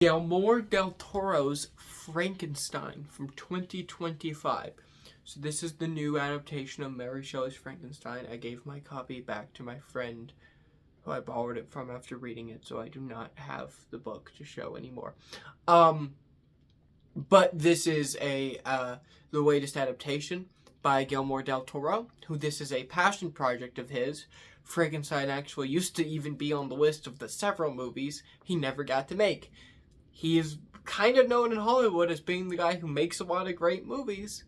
Guillermo del Toro's Frankenstein from 2025. So this is the new adaptation of Mary Shelley's Frankenstein. I gave my copy back to my friend who I borrowed it from after reading it, so I do not have the book to show anymore. But this is the latest adaptation by Guillermo del Toro, who this is a passion project of his. Frankenstein actually used to even be on the list of the several movies he never got to make. He is kind of known in Hollywood as being the guy who makes a lot of great movies.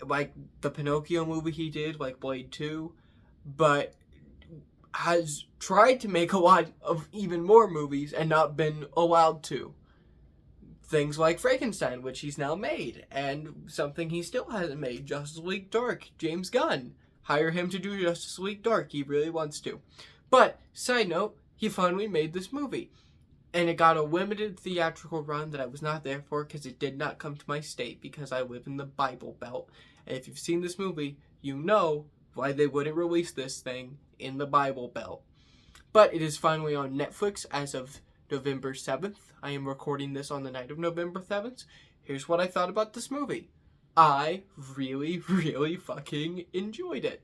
Like the Pinocchio movie he did, like Blade 2. But has tried to make a lot of even more movies and not been allowed to. Things like Frankenstein, which he's now made. And something he still hasn't made, Justice League Dark. James Gunn. Hire him to do Justice League Dark. He really wants to. But, side note, he finally made this movie. And it got a limited theatrical run that I was not there for because it did not come to my state because I live in the Bible Belt. And if you've seen this movie, you know why they wouldn't release this thing in the Bible Belt. But it is finally on Netflix as of November 7th. I am recording this on the night of November 7th. Here's what I thought about this movie. I really, really fucking enjoyed it.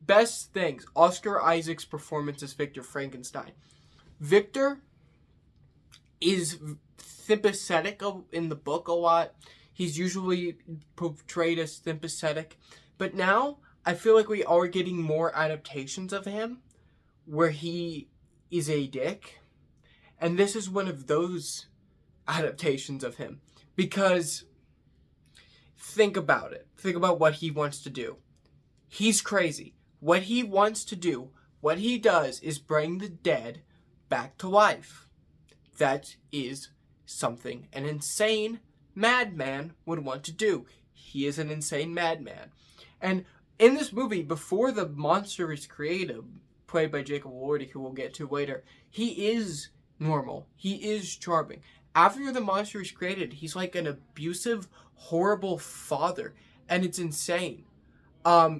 Best things. Oscar Isaac's performance as Victor Frankenstein. Victor is sympathetic in the book a lot. He's usually portrayed as sympathetic. But now, I feel like we are getting more adaptations of him where he is a dick. And this is one of those adaptations of him. Because, think about it. Think about what he wants to do. He's crazy. What he wants to do, what he does, is bring the dead back to life. That is something an insane madman would want to do. He is an insane madman. And in this movie, before the monster is created, played by Jacob Elordi, who we'll get to later, he is normal. He is charming. After the monster is created, he's like an abusive, horrible father. And it's insane.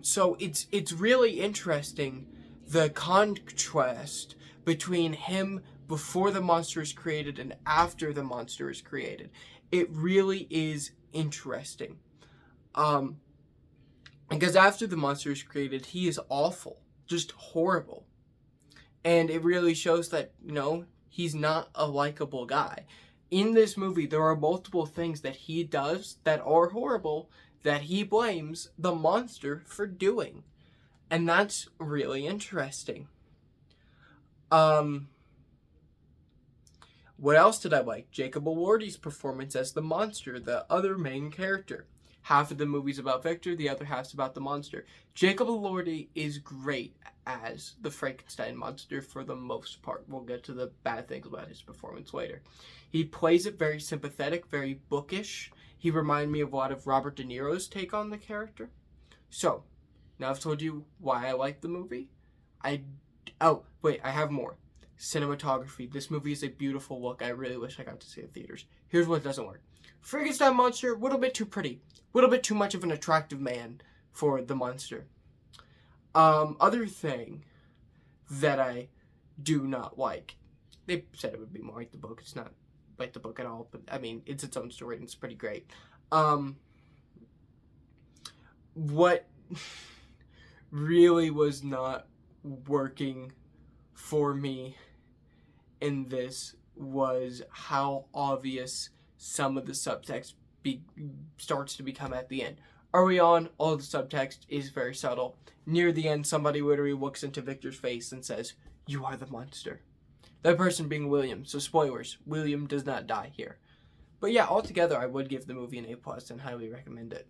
So it's really interesting, the contrast between him before the monster is created and after the monster is created. It really is interesting. Because after the monster is created, he is awful. Just horrible. And it really shows that, he's not a likable guy. In this movie, there are multiple things that he does that are horrible that he blames the monster for doing. And that's really interesting. What else did I like? Jacob Elordi's performance as the monster, the other main character. Half of the movie's about Victor, the other half's about the monster. Jacob Elordi is great as the Frankenstein monster for the most part. We'll get to the bad things about his performance later. He plays it very sympathetic, very bookish. He reminded me of a lot of Robert De Niro's take on the character. So, now I've told you why I like the movie. I have more. Cinematography. This movie is a beautiful look. I really wish I got to see it in theaters. Here's what doesn't work. Frankenstein monster, a little bit too pretty. A little bit too much of an attractive man for the monster. Other thing that I do not like. They said it would be more like the book. It's not like the book at all, but I mean, it's its own story and it's pretty great. What really was not working for me in this was how obvious some of the subtext starts to become at the end. Early on, all the subtext is very subtle. Near the end, somebody literally looks into Victor's face and says, "You are the monster." That person being William. So spoilers, William does not die here. But yeah, altogether, I would give the movie an A+ and highly recommend it.